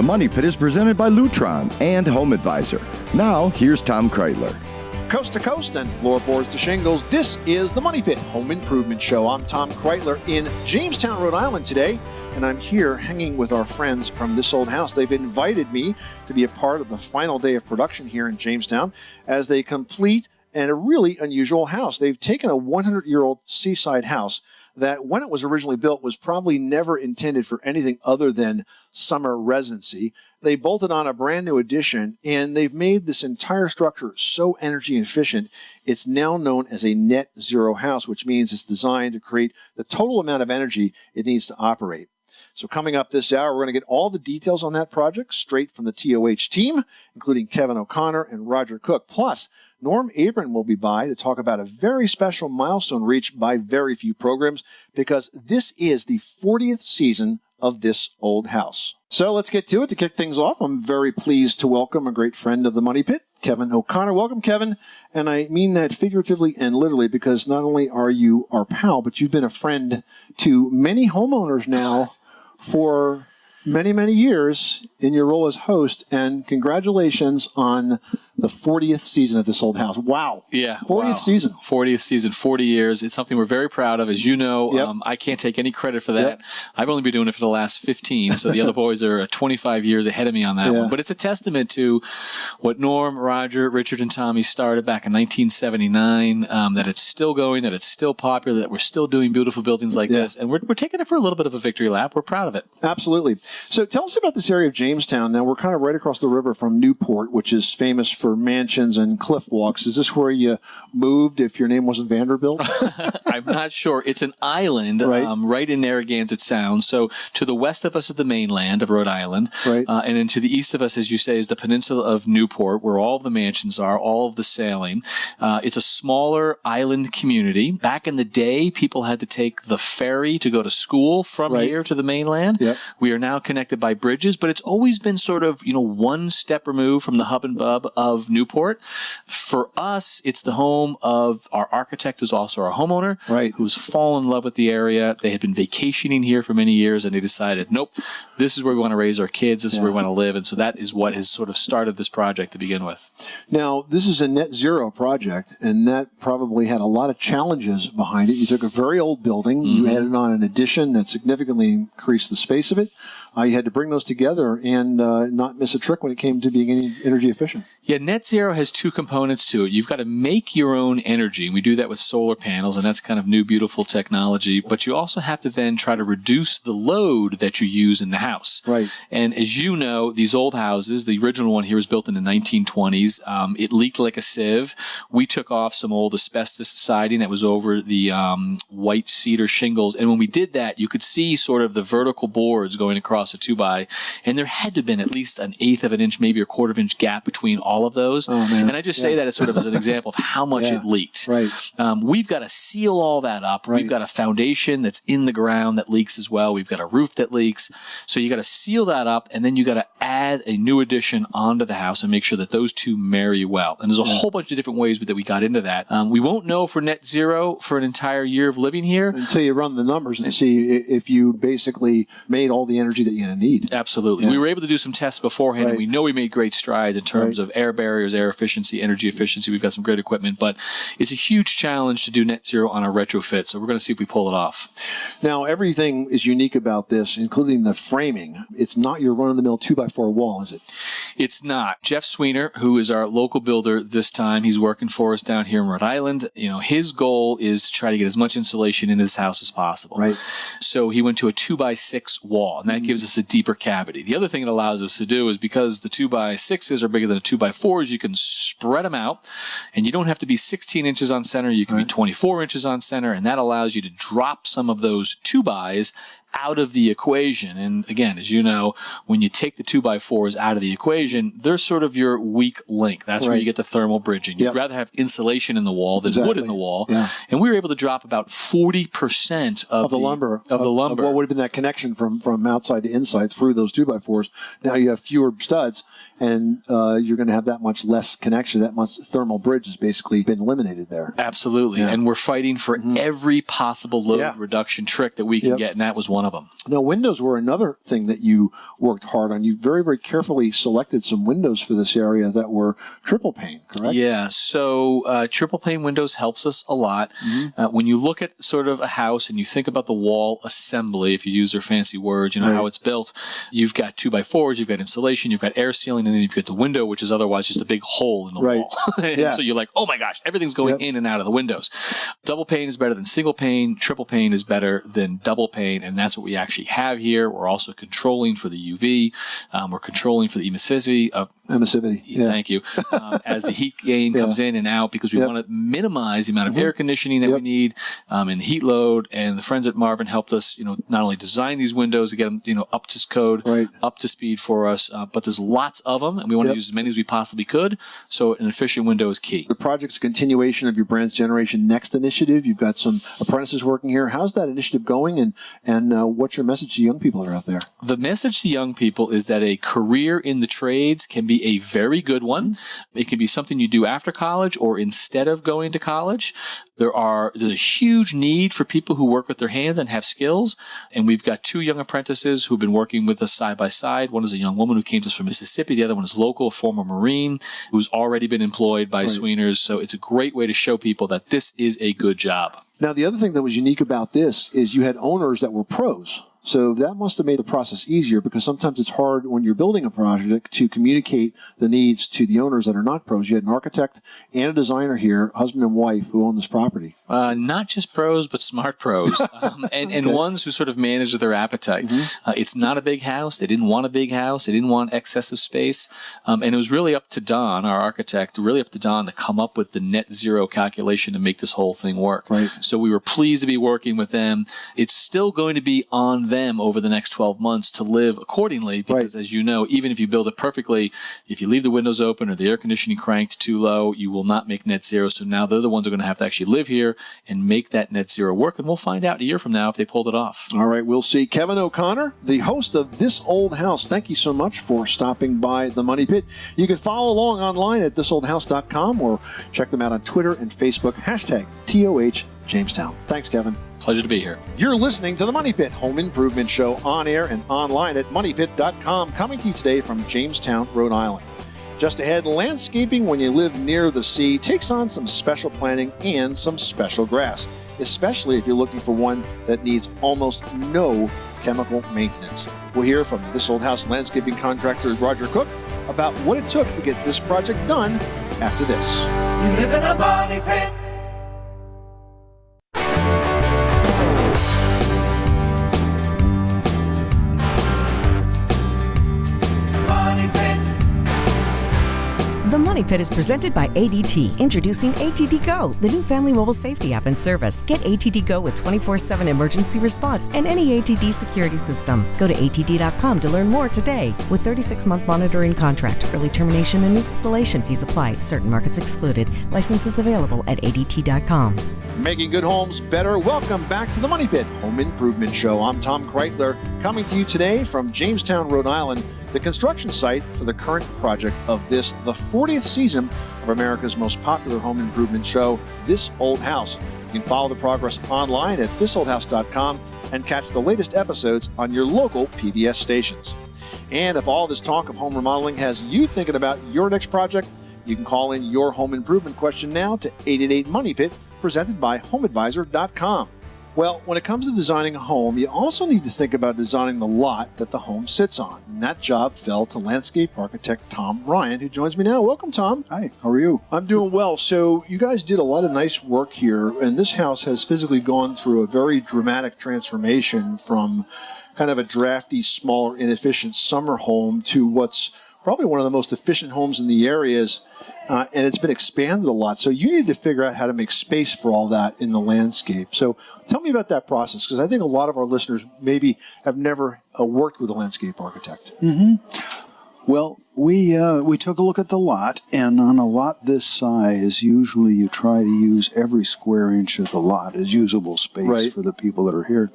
The Money Pit is presented by Lutron and Home Advisor. Now, here's Tom Kreitler. Coast to coast and floorboards to shingles, this is the Money Pit Home Improvement Show. I'm Tom Kreitler in Jamestown, Rhode Island today, and I'm here hanging with our friends from This Old House. They've invited me to be a part of the final day of production here in Jamestown as they complete a really unusual house. They've taken a 100-year-old seaside house that when it was originally built was probably never intended for anything other than summer residency. They bolted on a brand new addition, and they've made this entire structure so energy efficient, it's now known as a net zero house, which means it's designed to create the total amount of energy it needs to operate. So coming up this hour, we're going to get all the details on that project straight from the TOH team, including Kevin O'Connor and Roger Cook. Plus, Norm Abram will be by to talk about a very special milestone reached by very few programs, because this is the 40th season of This Old House. So let's get to it. To kick things off, I'm very pleased to welcome a great friend of the Money Pit, Kevin O'Connor. Welcome, Kevin. And I mean that figuratively and literally, because not only are you our pal, but you've been a friend to many homeowners now for many, many years in your role as host. And congratulations on the 40th season of This Old House. Wow. Yeah. 40th season. 40th season, 40 years. It's something we're very proud of. As you know, Yep. I can't take any credit for that. Yep. I've only been doing it for the last 15, so the other boys are 25 years ahead of me on that one. But it's a testament to what Norm, Roger, Richard, and Tommy started back in 1979, that it's still going, that it's still popular, that we're still doing beautiful buildings like this, and we're taking it for a little bit of a victory lap. We're proud of it. Absolutely. So tell us about this area of Jamestown. Now, we're kind of right across the river from Newport, which is famous for mansions and cliff walks. Is this where you moved if your name wasn't Vanderbilt? I'm not sure. It's an island right in Narragansett Sound. So to the west of us is the mainland of Rhode Island. Right. And then to the east of us, as you say, is the peninsula of Newport, where all of the mansions are, all of the sailing. It's a smaller island community. Back in the day, people had to take the ferry to go to school from here to the mainland. Yep. We are now connected by bridges, but it's always been sort of, one step removed from the hub and bub of Newport. For us, it's the home of our architect, who's also our homeowner, who's fallen in love with the area. They had been vacationing here for many years, and they decided, nope, this is where we want to raise our kids. This is where we want to live. And so that is what has sort of started this project to begin with. Now, this is a net zero project, and that probably had a lot of challenges behind it. You took a very old building, you added on an addition that significantly increased the space of it. You had to bring those together and not miss a trick when it came to being energy efficient. Yeah, net zero has two components to it. You've got to make your own energy. We do that with solar panels, and that's kind of new, beautiful technology. But you also have to then try to reduce the load that you use in the house. Right. And as you know, these old houses, the original one here was built in the 1920s. It leaked like a sieve. We took off some old asbestos siding that was over the white cedar shingles. And when we did that, you could see sort of the vertical boards going across a 2x, and there had to have been at least an eighth of an inch, maybe a quarter of an inch gap between all of those. And I just say that as sort of as an example of how much it leaked. We've got to seal all that up. We've got a foundation that's in the ground that leaks as well. We've got a roof that leaks. So you got to seal that up, and then you got to add a new addition onto the house and make sure that those two marry well. And there's a whole bunch of different ways that we got into that. We won't know for net zero for an entire year of living here until you run the numbers and see if you basically made all the energy that you're going to need. Absolutely. We were able to do some tests beforehand, and we know we made great strides in terms of air barriers, air efficiency, energy efficiency. We've got some great equipment, but it's a huge challenge to do net zero on a retrofit, so we're going to see if we pull it off. Now, everything is unique about this, including the framing. It's not your run-of-the-mill 2x4 wall, is it? It's not. Jeff Sweener, who is our local builder this time, he's working for us down here in Rhode Island. His goal is to try to get as much insulation in his house as possible. So he went to a 2x6 wall, and that gives us a deeper cavity. The other thing it allows us to do is, because the 2x6s are bigger than the 2x4s, you can spread them out, and you don't have to be 16 inches on center. You can be 24 inches on center, and that allows you to drop some of those 2x's out of the equation. And again, as you know, when you take the 2x4s out of the equation, they're sort of your weak link. That's where you get the thermal bridging. You'd rather have insulation in the wall than wood in the wall. And we were able to drop about 40% of the lumber. Of what would have been that connection from outside to inside through those 2x4s. Now you have fewer studs, and you're going to have that much less connection. That much thermal bridge has basically been eliminated there. Absolutely. And we're fighting for every possible load reduction trick that we can get, and that was one one of them. Now, windows were another thing that you worked hard on. You very, very carefully selected some windows for this area that were triple pane, correct? Yeah, so triple pane windows helps us a lot. When you look at sort of a house and you think about the wall assembly, if you use their fancy words, you know, how it's built, you've got 2x4s, you've got insulation, you've got air sealing, and then you've got the window, which is otherwise just a big hole in the wall. And so you're like, oh my gosh, everything's going in and out of the windows. Double pane is better than single pane. Triple pane is better than double pane, and that's what we actually have here. We're also controlling for the UV. We're controlling for the emissivity. Thank you. As the heat gain comes in and out, because we want to minimize the amount of air conditioning that we need and heat load. And the friends at Marvin helped us, you know, not only design these windows to get them, you know, up to code, up to speed for us, but there's lots of them, and we want to use as many as we possibly could. So an efficient window is key. The project's a continuation of your brand's Generation Next initiative. You've got some apprentices working here. How's that initiative going, and what's your message to young people that are out there? The message to young people is that a career in the trades can be a very good one. It can be something you do after college or instead of going to college. There's a huge need for people who work with their hands and have skills. And we've got 2 young apprentices who've been working with us side by side. One is a young woman who came to us from Mississippi. The other one is local, a former Marine who's already been employed by Sweeners. So it's a great way to show people that this is a good job. Now, the other thing that was unique about this is you had owners that were pros. So that must have made the process easier, because sometimes it's hard when you're building a project to communicate the needs to the owners that are not pros. You had an architect and a designer here, husband and wife, who own this property. Not just pros, but smart pros, and ones who sort of manage their appetite. It's not a big house. They didn't want a big house. They didn't want excessive space. And it was really up to Don, our architect, to come up with the net zero calculation to make this whole thing work. So we were pleased to be working with them. It's still going to be on them over the next 12 months to live accordingly, because as you know, even if you build it perfectly, if you leave the windows open or the air conditioning cranked too low, you will not make net zero. So now they're the ones who are going to have to actually live here and make that net zero work, and we'll find out a year from now if they pulled it off. All right, we'll see. Kevin O'Connor, the host of This Old House, thank you so much for stopping by the Money Pit. You can follow along online at thisoldhouse.com or check them out on Twitter and Facebook, #TOH Jamestown. Thanks, Kevin. Pleasure to be here. You're listening to the Money Pit Home Improvement Show, on air and online at moneypit.com, coming to you today from Jamestown, Rhode Island. Just ahead, landscaping when you live near the sea takes on some special planning and some special grass, especially if you're looking for one that needs almost no chemical maintenance. We'll hear from This Old House landscaping contractor Roger Cook about what it took to get this project done after this. You live in a money pit. The Money Pit is presented by ADT. Introducing ATD Go, the new family mobile safety app and service. Get ATD Go with 24/7 emergency response and any ATD security system. Go to ATD.com to learn more today. With 36-month monitoring contract, early termination and installation fees apply. Certain markets excluded. Licenses available at ADT.com. Making good homes better. Welcome back to the Money Pit Home Improvement Show. I'm Tom Kreitler, coming to you today from Jamestown, Rhode Island, the construction site for the current project of this, the 40th season of America's most popular home improvement show, This Old House. You can follow the progress online at thisoldhouse.com and catch the latest episodes on your local PBS stations. And if all this talk of home remodeling has you thinking about your next project, you can call in your home improvement question now to 888-MONEY-PIT, presented by HomeAdvisor.com. Well, when it comes to designing a home, you also need to think about designing the lot that the home sits on. And that job fell to landscape architect Tom Ryan, who joins me now. Welcome, Tom. Hi, how are you? I'm doing well. So you guys did a lot of nice work here, and this house has physically gone through a very dramatic transformation from kind of a drafty, smaller, inefficient summer home to what's probably one of the most efficient homes in the areas. And it's been expanded a lot. So you need to figure out how to make space for all that in the landscape. So tell me about that process, because I think a lot of our listeners maybe have never worked with a landscape architect. Well, we took a look at the lot, and on a lot this size, usually you try to use every square inch of the lot as usable space for the people that are here.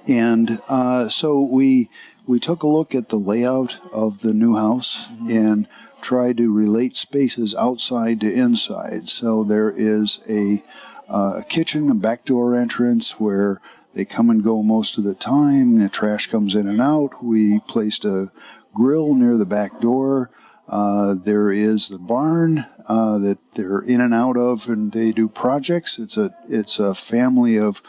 And so we took a look at the layout of the new house and try to relate spaces outside to inside. So there is a kitchen, a back door entrance where They come and go most of the time. The trash comes in and out. We placed a grill near the back door. There is the barn that they're in and out of, and they do projects. It's a family of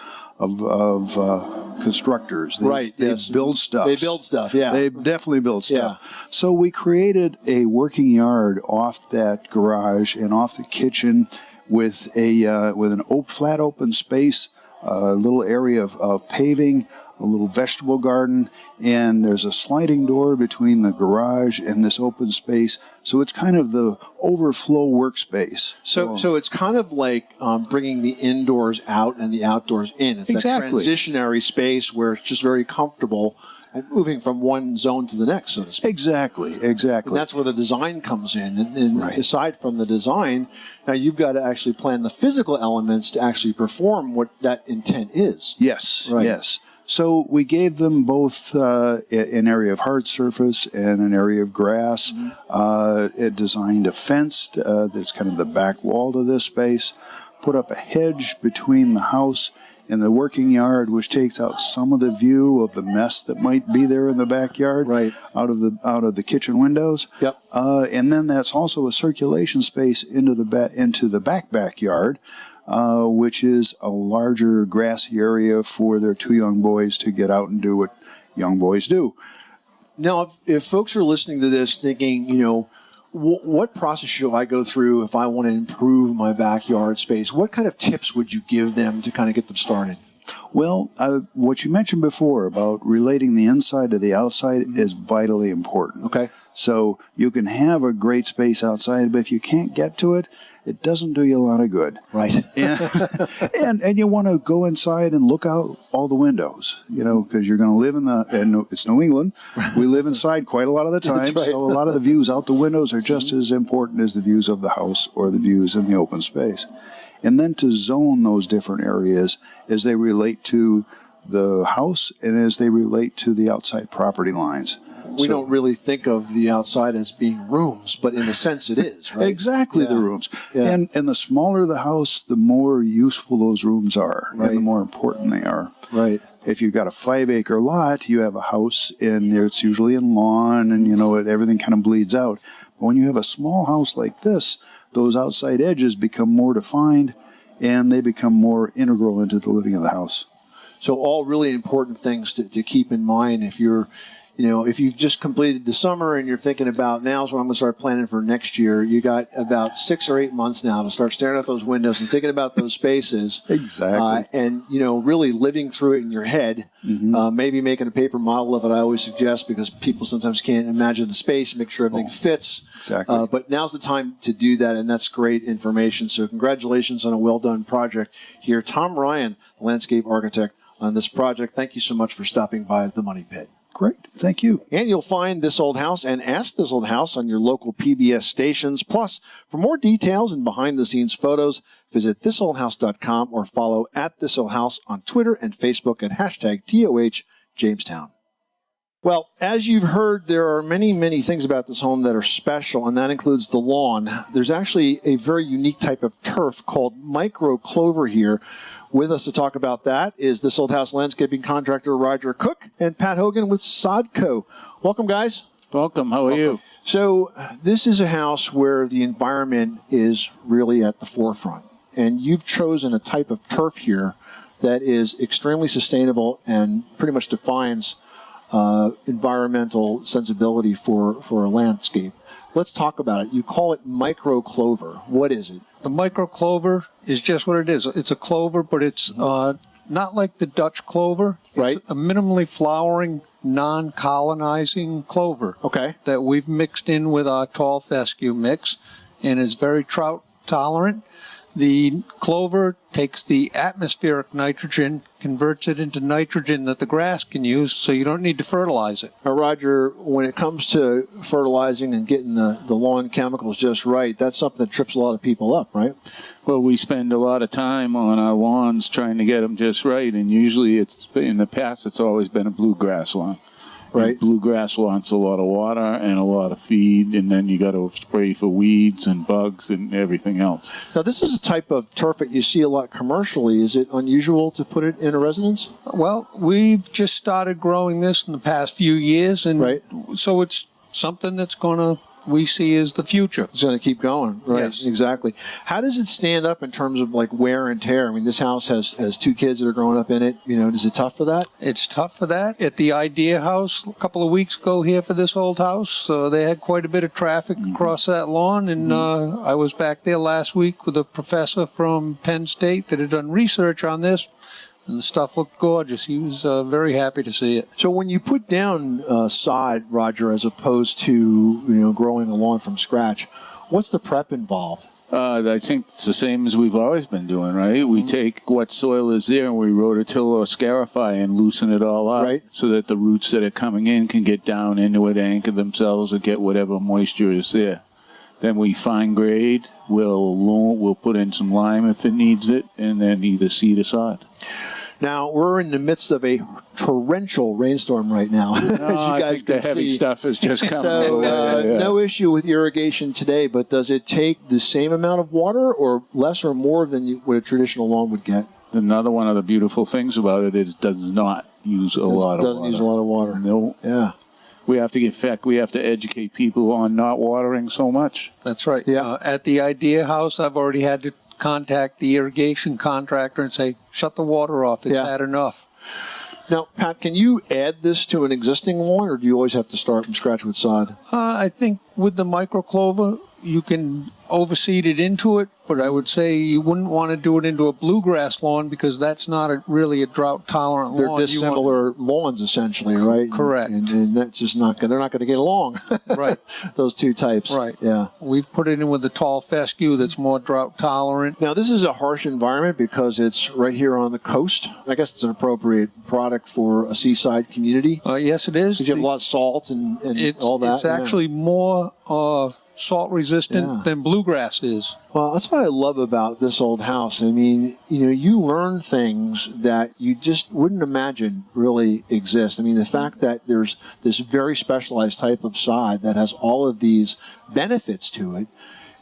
constructors. They build stuff. They build stuff. Yeah, they definitely build stuff. Yeah. So we created a working yard off that garage and off the kitchen with an flat open space, a little area of paving, a little vegetable garden, and there's a sliding door between the garage and this open space. So it's kind of the overflow workspace. So it's kind of like bringing the indoors out and the outdoors in. It's exactly. that transitionary space where it's just very comfortable and moving from one zone to the next, so to speak. Exactly. And that's where the design comes in. And right. Aside from the design, now you've got to actually plan the physical elements to actually perform what that intent is. Yes, right. Yes. So we gave them both an area of hard surface and an area of grass. It designed a fence that's kind of the back wall to this space, put up a hedge between the house and the working yard, which takes out some of the view of the mess that might be there in the backyard, right, out of the kitchen windows. Yep. And then that's also a circulation space into the backyard. Which is a larger grassy area for their two young boys to get out and do what young boys do. Now, if folks are listening to this thinking, what process should I go through if I want to improve my backyard space? What kind of tips would you give them to kind of get them started? Well, what you mentioned before about relating the inside to the outside is vitally important. Okay. So you can have a great space outside, but if you can't get to it, it doesn't do you a lot of good. Right. And you want to go inside and look out all the windows, because you're going to live and it's New England. We live inside quite a lot of the time. That's right. So a lot of the views out the windows are just as important as the views of the house or the views in the open space. And then to zone those different areas as they relate to the house and as they relate to the outside property lines. We don't really think of the outside as being rooms, but in a sense it is, right? Exactly, the rooms. Yeah. And the smaller the house, the more useful those rooms are, right, and the more important they are. Right. If you've got a 5-acre lot, you have a house, and it's usually in lawn, and everything kind of bleeds out. But when you have a small house like this, those outside edges become more defined, and they become more integral into the living of the house. So all really important things to keep in mind if you're, if you've just completed the summer and you're thinking about now's when I'm going to start planning for next year, you got about 6 or 8 months now to start staring at those windows and thinking about those spaces. Exactly. And, really living through it in your head, maybe making a paper model of it, I always suggest, because people sometimes can't imagine the space and make sure everything fits. Exactly. But now's the time to do that, and that's great information. So congratulations on a well-done project here. Tom Ryan, the landscape architect on this project. Thank you so much for stopping by the Money Pit. Great. Thank you. And you'll find This Old House and Ask This Old House on your local PBS stations. Plus, for more details and behind-the-scenes photos, visit thisoldhouse.com or follow @thisoldhouse on Twitter and Facebook at #TOH Jamestown. Well, as you've heard, there are many, many things about this home that are special, and that includes the lawn. There's actually a very unique type of turf called micro clover here. With us to talk about that is This Old House landscaping contractor Roger Cook and Pat Hogan with Sodco. Welcome, guys. Welcome. How are you? So this is a house where the environment is really at the forefront, and you've chosen a type of turf here that is extremely sustainable and pretty much defines environmental sensibility for a landscape. Let's talk about it. You call it micro clover. What is it? The micro clover is just what it is. It's a clover, but it's not like the Dutch clover. Right. It's a minimally flowering, non-colonizing clover. Okay. That we've mixed in with our tall fescue mix, and is very drought tolerant. The clover takes the atmospheric nitrogen, converts it into nitrogen that the grass can use, so you don't need to fertilize it. Now, Roger, when it comes to fertilizing and getting the lawn chemicals just right, that's something that trips a lot of people up, right? Well, we spend a lot of time on our lawns trying to get them just right, and usually in the past it's always been a bluegrass lawn. Right. Bluegrass wants a lot of water and a lot of feed, and then you got to spray for weeds and bugs and everything else. Now, this is a type of turf that you see a lot commercially. Is it unusual to put it in a residence? Well, we've just started growing this in the past few years, and Right. so it's something that's we see as the future. It's going to keep going, right? Yes. Exactly. How does it stand up in terms of like wear and tear? I mean, this house has 2 kids that are growing up in it. You know, is it tough for that? It's tough for that. At the Idea House a couple of weeks ago here for this old house, they had quite a bit of traffic across that lawn, and I was back there last week with a professor from Penn State that had done research on this, and the stuff looked gorgeous. He was very happy to see it. So when you put down sod, Roger, as opposed to growing a lawn from scratch, what's the prep involved? I think it's the same as we've always been doing, right? We take what soil is there and we rototill or scarify and loosen it all up, Right. so that the roots that are coming in can get down into it, anchor themselves, or get whatever moisture is there. Then we fine grade. We'll put in some lime if it needs it, and then either seed or sod. Now, we're in the midst of a torrential rainstorm right now, as you I guys think the can heavy see. stuff is just coming So, away. no issue with irrigation today, but does it take the same amount of water or less or more than what a traditional lawn would get? Another one of the beautiful things about it is it does not use a lot of water. Doesn't use a lot of water. No. Yeah. We have to educate people on not watering so much. That's right. Yeah. At the Idea House, I've already had to contact the irrigation contractor and say, shut the water off. It's Yeah. had enough. Now, Pat, can you add this to an existing lawn, or do you always have to start from scratch with sod? I think with the microclover, you can overseed it into it, but I would say you wouldn't want to do it into a bluegrass lawn because that's not really a drought-tolerant They're lawn. dissimilar lawns, essentially, right? Correct. And that's just not good. They're not going to get along. Right. Those two types. Right. Yeah. We've put it in with the tall fescue that's more drought-tolerant. Now, this is a harsh environment because it's right here on the coast. I guess it's an appropriate product for a seaside community. Yes, it is. Because you have a lot of salt and all that. It's actually more salt-resistant than bluegrass is. Well, that's what I love about this old house. I mean, you learn things that you just wouldn't imagine really exist. I mean, the fact that there's this very specialized type of sod that has all of these benefits to it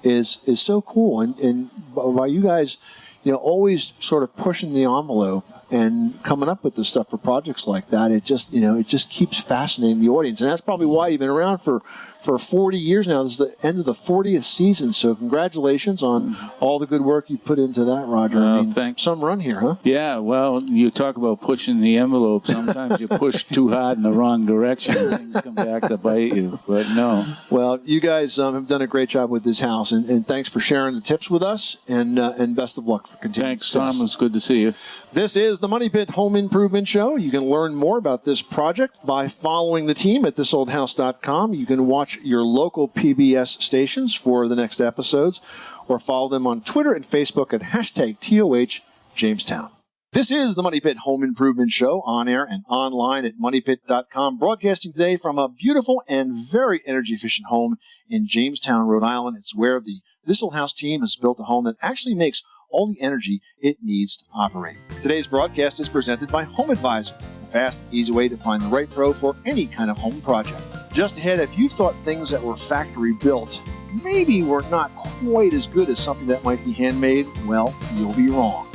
is so cool. And by you guys, always sort of pushing the envelope and coming up with this stuff for projects like that, it just keeps fascinating the audience. And that's probably why you've been around for 40 years now. This is the end of the 40th season, so congratulations on all the good work you put into that, Roger. Thanks. Some run here, huh? Yeah, well, you talk about pushing the envelope. Sometimes you push too hard in the wrong direction and things come back to bite you, but no. Well, you guys have done a great job with this house, and thanks for sharing the tips with us, and best of luck for continuing. Thanks, Tom. It was good to see you. This is the Money Pit Home Improvement Show. You can learn more about this project by following the team at thisoldhouse.com. You can watch your local PBS stations for the next episodes, or follow them on Twitter and Facebook at #TOH Jamestown. This is the Money Pit Home Improvement Show, on air and online at moneypit.com, broadcasting today from a beautiful and very energy-efficient home in Jamestown, Rhode Island. It's where the This Old House team has built a home that actually makes all the energy it needs to operate. Today's broadcast is presented by Home Advisor. It's the fast and easy way to find the right pro for any kind of home project. Just ahead, if you thought things that were factory built maybe were not quite as good as something that might be handmade, well, you'll be wrong.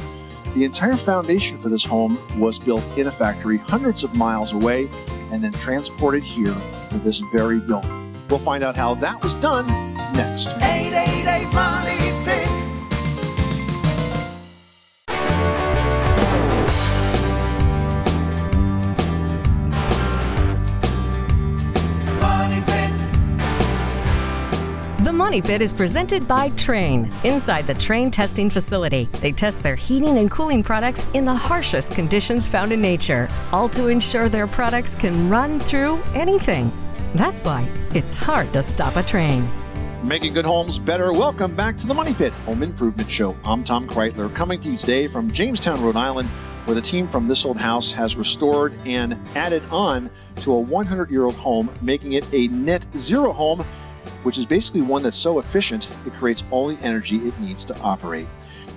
The entire foundation for this home was built in a factory hundreds of miles away and then transported here for this very building. We'll find out how that was done next. 888 Money Pit. Money Pit. The Money Pit is presented by Trane. Inside the Trane testing facility, they test their heating and cooling products in the harshest conditions found in nature, all to ensure their products can run through anything. That's why it's hard to stop a train. Making good homes better. Welcome back to the Money Pit Home Improvement Show. I'm Tom Kreitler, coming to you today from Jamestown, Rhode Island, where the team from This Old House has restored and added on to a 100-year-old home, making it a net zero home, which is basically one that's so efficient it creates all the energy it needs to operate.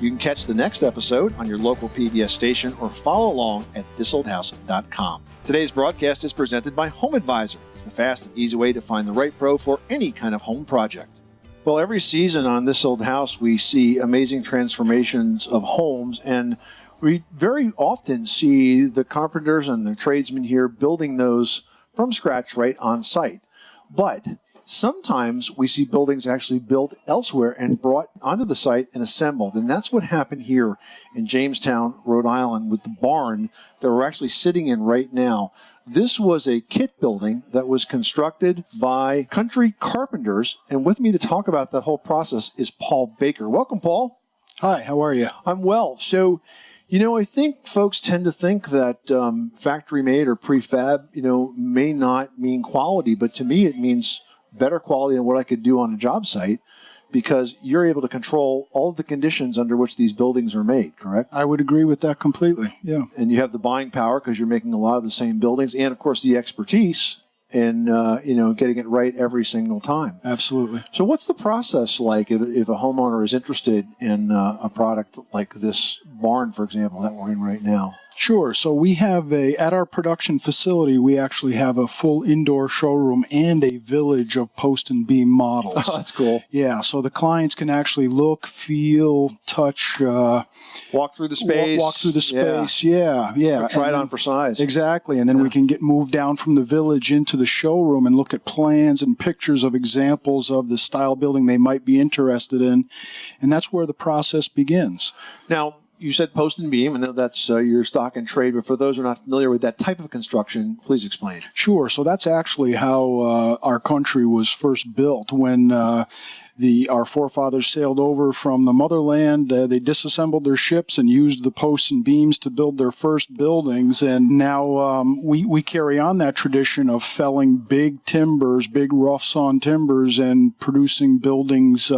You can catch the next episode on your local PBS station or follow along at thisoldhouse.com. Today's broadcast is presented by Home Advisor. It's the fast and easy way to find the right pro for any kind of home project. Well, every season on This Old House, we see amazing transformations of homes, and we very often see the carpenters and the tradesmen here building those from scratch right on site. But sometimes we see buildings actually built elsewhere and brought onto the site and assembled. And that's what happened here in Jamestown, Rhode Island, with the barn that we're actually sitting in right now. This was a kit building that was constructed by Country Carpenters. And with me to talk about that whole process is Paul Baker. Welcome, Paul. Hi, how are you? I'm well. So, I think folks tend to think that factory-made or prefab, may not mean quality. But to me, it means better quality than what I could do on a job site, because you're able to control all of the conditions under which these buildings are made, correct? I would agree with that completely, yeah. And you have the buying power because you're making a lot of the same buildings, and, of course, the expertise in, getting it right every single time. Absolutely. So what's the process like if a homeowner is interested in a product like this barn, for example, that we're in right now? Sure. So we have at our production facility, we actually have a full indoor showroom and a village of post and beam models. Oh, that's cool. Yeah. So the clients can actually look, feel, touch, walk through the space. Walk through the space. Yeah. Or try it on for size. Exactly. And then we can get moved down from the village into the showroom and look at plans and pictures of examples of the style building they might be interested in. And that's where the process begins. Now, you said post and beam. I know that's your stock and trade, but for those who are not familiar with that type of construction, please explain. Sure. So that's actually how our country was first built. When our forefathers sailed over from the motherland, they disassembled their ships and used the posts and beams to build their first buildings. And now we carry on that tradition of felling big timbers, big rough-sawn timbers, and producing buildings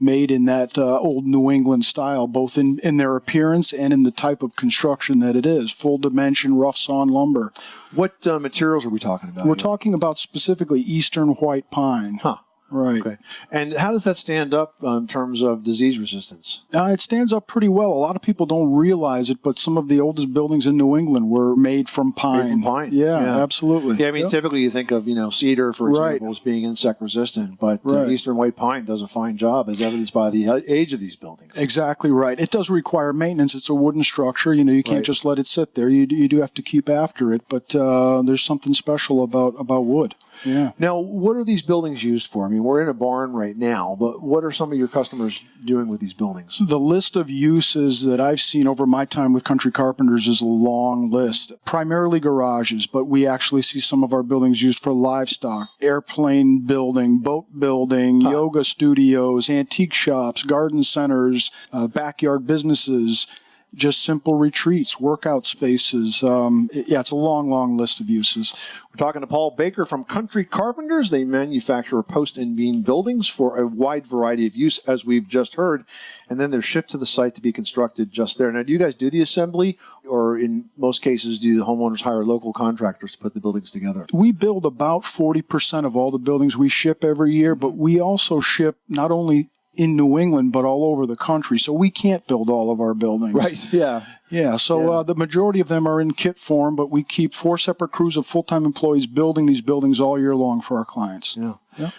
made in that old New England style, both in their appearance and in the type of construction that it is, full dimension, rough-sawn lumber. What materials are we talking about? We're talking about specifically eastern white pine. Huh. Right. Okay. And how does that stand up in terms of disease resistance? It stands up pretty well. A lot of people don't realize it, but some of the oldest buildings in New England were made from pine. Made from pine. Yeah, absolutely. Yeah, I mean, typically you think of, cedar, for example, as being insect resistant, but eastern white pine does a fine job, as evidenced by the age of these buildings. Exactly right. It does require maintenance. It's a wooden structure. You can't just let it sit there. You do have to keep after it, but there's something special about wood. Yeah. Now, what are these buildings used for? I mean, we're in a barn right now, but what are some of your customers doing with these buildings? The list of uses that I've seen over my time with Country Carpenters is a long list. Primarily garages, but we actually see some of our buildings used for livestock, airplane building, boat building, yoga studios, antique shops, garden centers, backyard businesses, just simple retreats, workout spaces. It's a long, long list of uses. We're talking to Paul Baker from Country Carpenters. They manufacture post and beam buildings for a wide variety of use, as we've just heard, and then they're shipped to the site to be constructed just there. Now, do you guys do the assembly, or in most cases, do the homeowners hire local contractors to put the buildings together? We build about 40% of all the buildings we ship every year, but we also ship not only in New England, but all over the country. So we can't build all of our buildings. Right, yeah. Yeah, so the majority of them are in kit form, but we keep 4 separate crews of full-time employees building these buildings all year long for our clients. Yeah.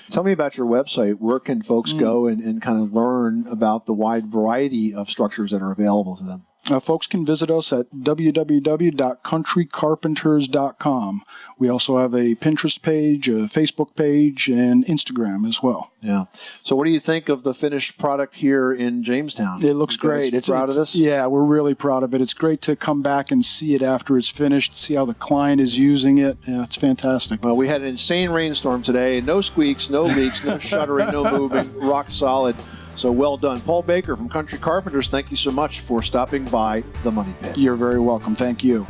Tell me about your website. Where can folks go and kind of learn about the wide variety of structures that are available to them? Folks can visit us at www.countrycarpenters.com. We also have a Pinterest page, a Facebook page, and Instagram as well. Yeah. So what do you think of the finished product here in Jamestown? It looks great. It's proud of this? Yeah, we're really proud of it. It's great to come back and see it after it's finished, see how the client is using it. Yeah, it's fantastic. Well, we had an insane rainstorm today. No squeaks, no leaks, no shuttering, no moving, rock solid. So well done. Paul Baker from Country Carpenters, thank you so much for stopping by The Money Pit. You're very welcome. Thank you.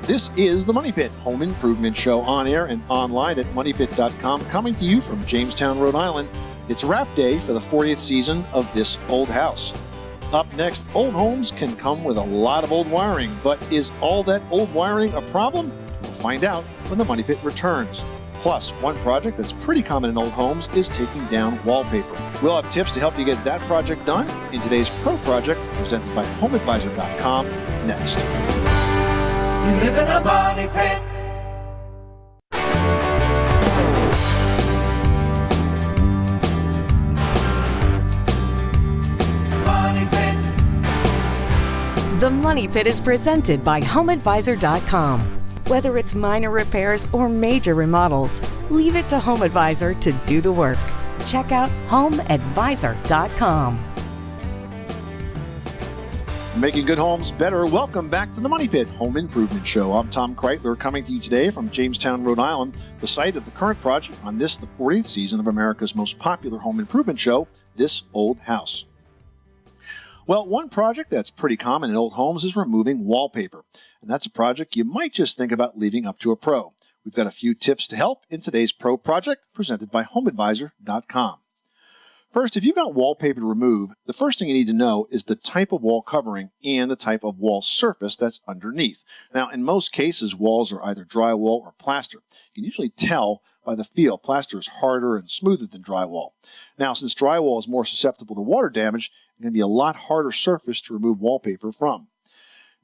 This is The Money Pit, home improvement show on air and online at moneypit.com, coming to you from Jamestown, Rhode Island. It's wrap day for the 40th season of This Old House. Up next, old homes can come with a lot of old wiring, but is all that old wiring a problem? We'll find out when The Money Pit returns. Plus, one project that's pretty common in old homes is taking down wallpaper. We'll have tips to help you get that project done in today's Pro Project, presented by HomeAdvisor.com, next. You live in a money pit. The Money Pit is presented by HomeAdvisor.com. Whether it's minor repairs or major remodels, leave it to Home Advisor to do the work. Check out HomeAdvisor.com. Making good homes better. Welcome back to the Money Pit Home Improvement Show. I'm Tom Kreitler, coming to you today from Jamestown, Rhode Island, the site of the current project on this, the 40th season of America's most popular home improvement show, This Old House. Well, one project that's pretty common in old homes is removing wallpaper, and that's a project you might just think about leaving up to a pro. We've got a few tips to help in today's pro project presented by HomeAdvisor.com. First, if you've got wallpaper to remove, the first thing you need to know is the type of wall covering and the type of wall surface that's underneath. Now, in most cases, walls are either drywall or plaster. You can usually tell by the feel. Plaster is harder and smoother than drywall. Now, since drywall is more susceptible to water damage, it's going to be a lot harder surface to remove wallpaper from.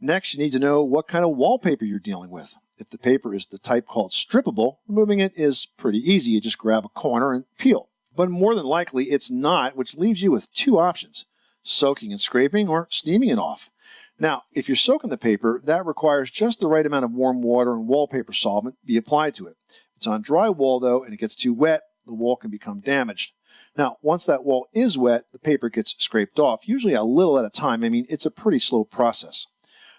Next, you need to know what kind of wallpaper you're dealing with. If the paper is the type called strippable, removing it is pretty easy. You just grab a corner and peel. But more than likely, it's not, which leaves you with two options: soaking and scraping or steaming it off. Now, if you're soaking the paper, that requires just the right amount of warm water and wallpaper solvent be applied to it. If it's on drywall, though, and it gets too wet, the wall can become damaged. Now, once that wall is wet, the paper gets scraped off, usually a little at a time. I mean, it's a pretty slow process.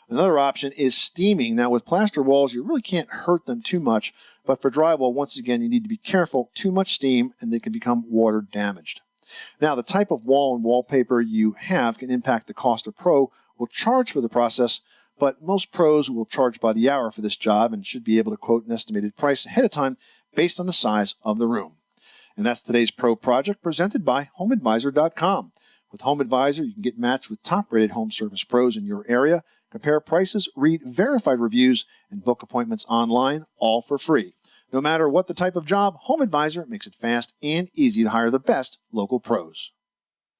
Another option is steaming. Now, with plaster walls, you really can't hurt them too much, but for drywall, once again, you need to be careful. Too much steam, and they can become water damaged. Now, the type of wall and wallpaper you have can impact the cost a pro will charge for the process, but most pros will charge by the hour for this job and should be able to quote an estimated price ahead of time based on the size of the room. And that's today's pro project presented by HomeAdvisor.com. With Home Advisor, you can get matched with top-rated home service pros in your area, compare prices, read verified reviews, and book appointments online, all for free. No matter what the type of job, Home Advisor makes it fast and easy to hire the best local pros.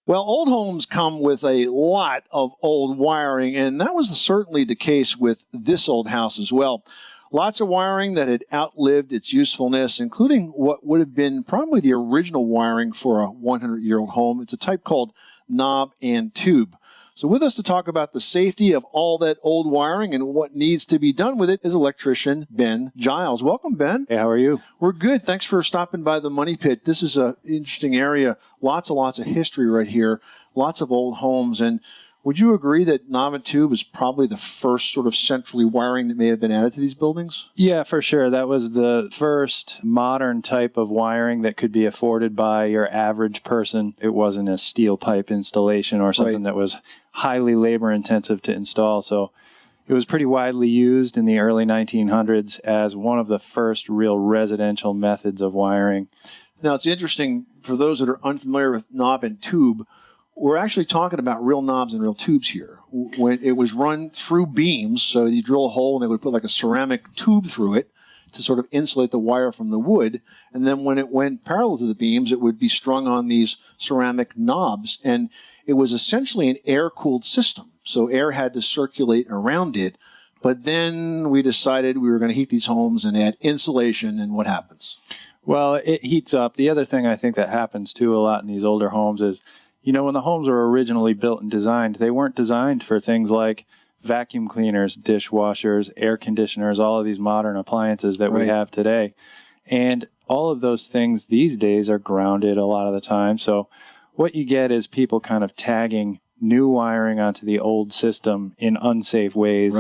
Well, old homes come with a lot of old wiring, and that was certainly the case with this old house as well. Lots of wiring that had outlived its usefulness, including what would have been probably the original wiring for a 100-year-old home. It's a type called knob and tube. So with us to talk about the safety of all that old wiring and what needs to be done with it is electrician Ben Giles. Welcome, Ben. Hey, how are you? We're good. Thanks for stopping by the Money Pit. This is an interesting area. Lots of history right here. Lots of old homes. And would you agree that knob and tube is probably the first sort of centrally wiring that may have been added to these buildings? Yeah, for sure. That was the first modern type of wiring that could be afforded by your average person. It wasn't a steel pipe installation or something that was highly labor intensive to install. So it was pretty widely used in the early 1900s as one of the first real residential methods of wiring. Now, it's interesting for those that are unfamiliar with knob and tube. We're actually talking about real knobs and real tubes here. When it was run through beams, so you drill a hole and they would put like a ceramic tube through it to sort of insulate the wire from the wood. And then when it went parallel to the beams, it would be strung on these ceramic knobs. And it was essentially an air-cooled system. So air had to circulate around it. But then we decided we were going to heat these homes and add insulation, and what happens? Well, it heats up. The other thing I think that happens too a lot in these older homes is, you know, when the homes were originally built and designed, they weren't designed for things like vacuum cleaners, dishwashers, air conditioners, all of these modern appliances that we have today. And all of those things these days are grounded a lot of the time. So what you get is people kind of tagging new wiring onto the old system in unsafe ways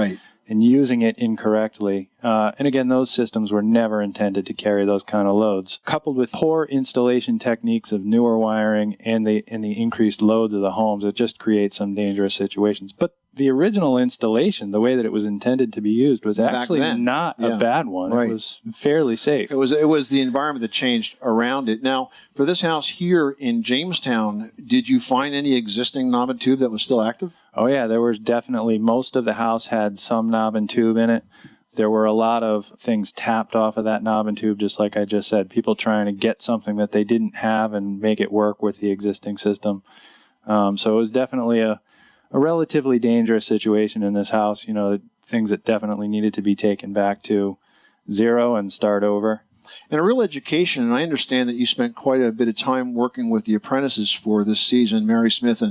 and using it incorrectly. And again, those systems were never intended to carry those kind of loads. Coupled with poor installation techniques of newer wiring and the increased loads of the homes, it just creates some dangerous situations. But the original installation, the way that it was intended to be used, was actually not a bad one. It was fairly safe. It was the environment that changed around it. Now, for this house here in Jamestown, did you find any existing knob and tube that was still active? Oh yeah, there was definitely. Most of the house had some knob and tube in it. There were a lot of things tapped off of that knob and tube, just like I just said. People trying to get something that they didn't have and make it work with the existing system. So it was definitely a relatively dangerous situation in this house. You know, things that definitely needed to be taken back to zero and start over. and a real education. And I understand that you spent quite a bit of time working with the apprentices for this season, Mary Smith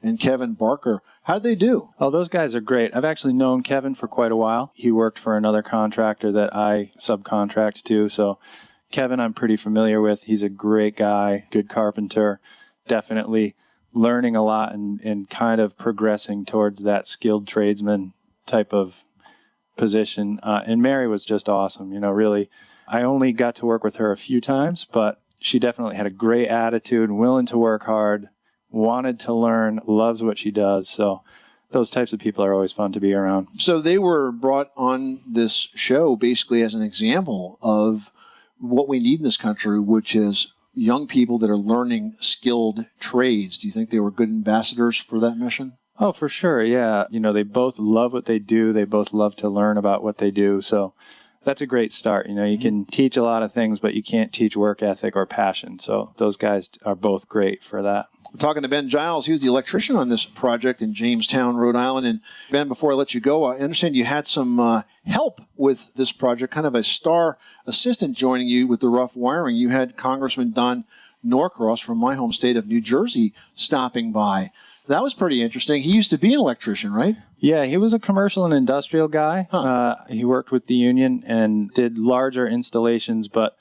and Kevin Barker. How'd they do? Oh, those guys are great. I've actually known Kevin for quite a while. He worked for another contractor that I subcontract to. So Kevin, I'm pretty familiar with. He's a great guy, good carpenter, definitely learning a lot and kind of progressing towards that skilled tradesman type of position. And Mary was just awesome. You know, really, I only got to work with her a few times, but she definitely had a great attitude, willing to work hard, wanted to learn, loves what she does. So those types of people are always fun to be around. So they were brought on this show basically as an example of what we need in this country, which is young people that are learning skilled trades. Do you think they were good ambassadors for that mission? Oh, for sure. Yeah. You know, they both love what they do. They both love to learn about what they do. So that's a great start. You know, you can teach a lot of things, but you can't teach work ethic or passion. So those guys are both great for that. We're talking to Ben Giles. He was the electrician on this project in Jamestown, Rhode Island. And Ben, before I let you go, I understand you had some help with this project, kind of a star assistant joining you with the rough wiring. You had Congressman Don Norcross from my home state of New Jersey stopping by. That was pretty interesting. He used to be an electrician, right? Yeah, he was a commercial and industrial guy. He worked with the union and did larger installations, but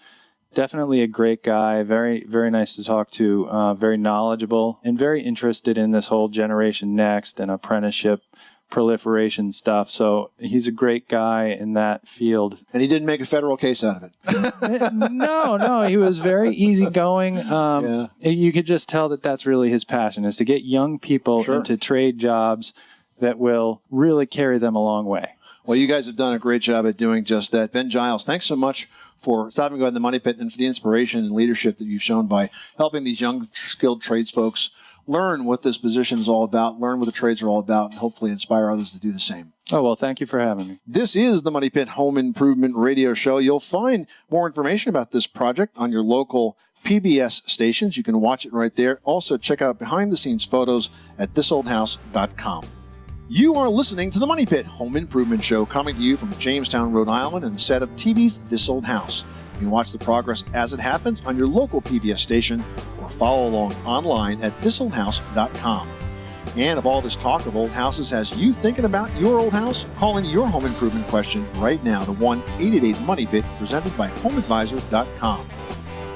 definitely a great guy. Very, very nice to talk to. Very knowledgeable and very interested in this whole Generation Next and apprenticeship proliferation stuff. So he's a great guy in that field. And he didn't make a federal case out of it. No, he was very easygoing. You could just tell that that's really his passion, is to get young people into trade jobs that will really carry them a long way. Well, you guys have done a great job at doing just that. Ben Giles, thanks so much for stopping by the Money Pit and for the inspiration and leadership that you've shown by helping these young, skilled trades folks learn what this position is all about, learn what the trades are all about, and hopefully inspire others to do the same. Oh, well, thank you for having me. This is the Money Pit Home Improvement Radio Show. You'll find more information about this project on your local PBS stations. You can watch it right there. Also, check out behind-the-scenes photos at thisoldhouse.com. You are listening to the Money Pit Home Improvement Show, coming to you from Jamestown, Rhode Island, and the set of TV's This Old House. You can watch the progress as it happens on your local PBS station or follow along online at thisoldhouse.com. And of all this talk of old houses, has you thinking about your old house? Call in your home improvement question right now to 1-888-MONEY-PIT, presented by HomeAdvisor.com.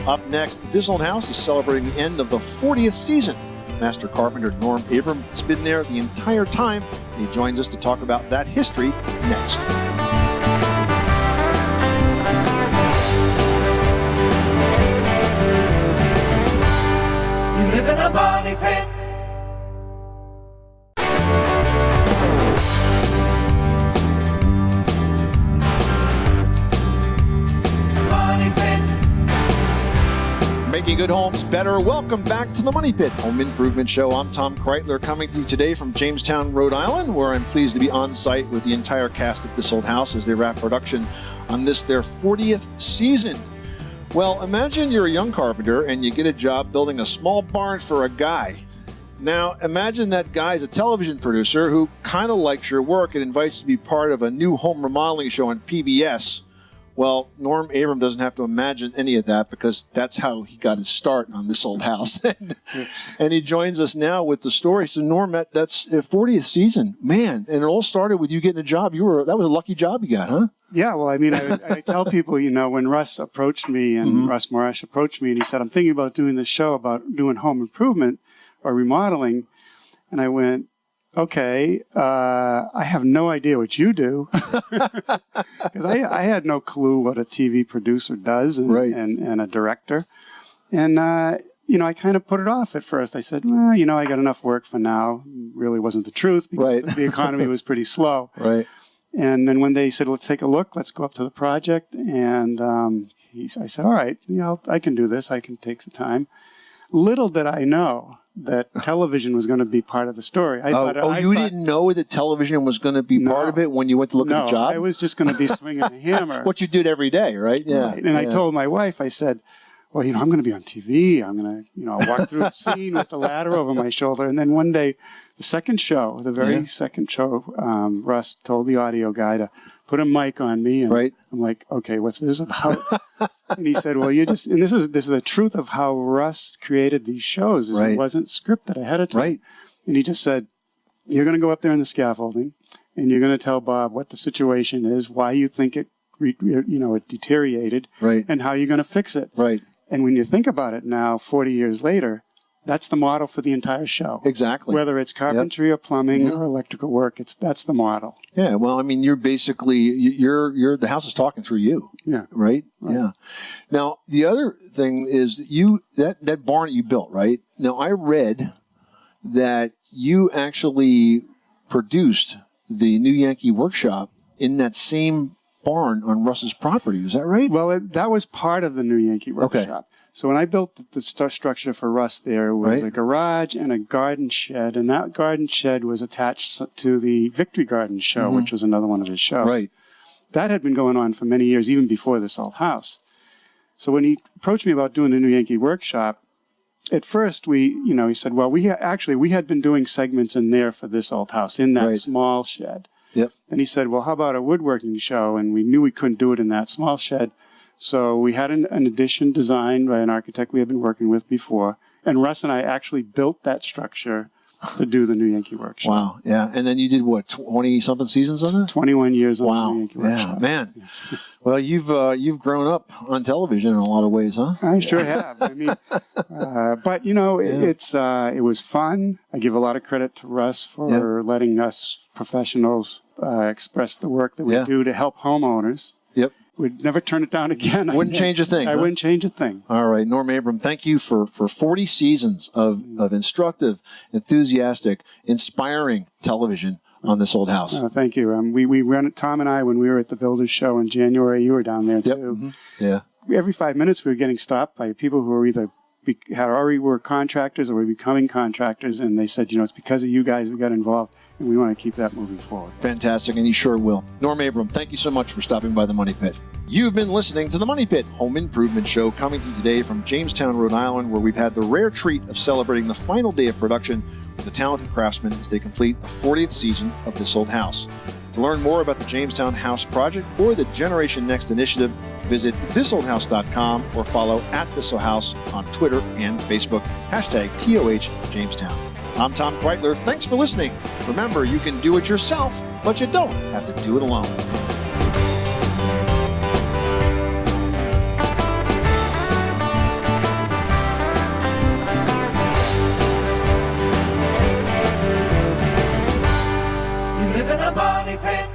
Up next, This Old House is celebrating the end of the 40th season. Master carpenter Norm Abram has been there the entire time, and he joins us to talk about that history next. You live in a money pit. Money pit. Making good homes better. Welcome back to the Money Pit Home Improvement Show. I'm Tom Kreitler, coming to you today from Jamestown, Rhode Island, where I'm pleased to be on site with the entire cast of This Old House as they wrap production on this, their 40th season. Well, imagine you're a young carpenter and you get a job building a small barn for a guy. Now, imagine that guy is a television producer who kind of likes your work and invites you to be part of a new home remodeling show on PBS. Well, Norm Abram doesn't have to imagine any of that, because that's how he got his start on This Old House. And he joins us now with the story. So, Norm, that's 40th season. Man, and it all started with you getting a job. That was a lucky job you got, huh? Yeah, well, I mean, I tell people, you know, when Russ approached me and Russ Morash approached me and he said, I'm thinking about doing this show about doing home improvement or remodeling. And I went, okay, I have no idea what you do. Because I had no clue what a TV producer does and a director. And, you know, I kind of put it off at first. I said, well, you know, I got enough work for now. Really wasn't the truth, because the economy was pretty slow. And then when they said, let's take a look, let's go up to the project. And I said, all right, yeah, I can do this. I can take the time. Little did I know that television was going to be part of the story. You didn't know that television was going to be part of it when you went to look at the job? I was just going to be swinging a hammer. What you did every day, right? Yeah. Right. And I told my wife, I said, well, you know, I'm going to be on TV. I'm going to, you know, walk through a scene with the ladder over my shoulder. And then one day, the second show, the very second show, Russ told the audio guy to put a mic on me, and right. I'm like, okay, what's this about? And he said, well, and this is the truth of how Russ created these shows. Is right. It wasn't scripted ahead of time. Right. And he just said, you're going to go up there in the scaffolding, and you're going to tell Bob what the situation is, why you think it deteriorated, right. and how you're going to fix it. Right. And when you think about it now, 40 years later, that's the model for the entire show. Exactly. Whether it's carpentry or plumbing or electrical work, that's the model. Yeah. Well, I mean, you're basically you're the house is talking through you. Yeah. Right. Yeah. Now the other thing is that barn that you built. Right. Now I read that you actually produced the New Yankee Workshop in that same barn on Russ's property. Is that right? Well, that was part of the New Yankee Workshop. Okay. So when I built the structure for Russ, there was a garage and a garden shed, and that garden shed was attached to the Victory Garden show, which was another one of his shows. Right. That had been going on for many years, even before this old house. So when he approached me about doing the New Yankee Workshop, at first he said, well, we had been doing segments in there for this old house, in that small shed. Yep. And he said, well, how about a woodworking show? And we knew we couldn't do it in that small shed. So we had an addition designed by an architect we had been working with before. And Russ and I actually built that structure to do the New Yankee Workshop. Wow. Yeah. And then you did what, 20-something seasons of it? 21 years on the New Yankee Workshop. Yeah, man. Well, you've grown up on television in a lot of ways, huh? I sure have. I mean, but it was fun. I give a lot of credit to Russ for letting us professionals express the work that we do to help homeowners. Yep. We'd never turn it down again. Wouldn't change a thing. I wouldn't change a thing. All right. Norm Abram, thank you for 40 seasons of instructive, enthusiastic, inspiring television on this old house. Oh, thank you. We ran it, Tom and I, when we were at the Builders Show in January. You were down there, too. Yep. Mm-hmm. Yeah. Every 5 minutes, we were getting stopped by people who were either were contractors or were becoming contractors, and they said, it's because of you guys we got involved, and we want to keep that moving forward. Fantastic, and you sure will. Norm Abram, thank you so much for stopping by the Money Pit. You've been listening to the Money Pit Home Improvement Show, coming to you today from Jamestown, Rhode Island, where we've had the rare treat of celebrating the final day of production with the talented craftsmen as they complete the 40th season of This Old House. To learn more about the Jamestown House Project or the Generation Next initiative, visit thisoldhouse.com or follow @thisoldhouse on Twitter and Facebook, #TOH Jamestown. I'm Tom Kreitler. Thanks for listening. Remember, you can do it yourself, but you don't have to do it alone. You live in a money pit.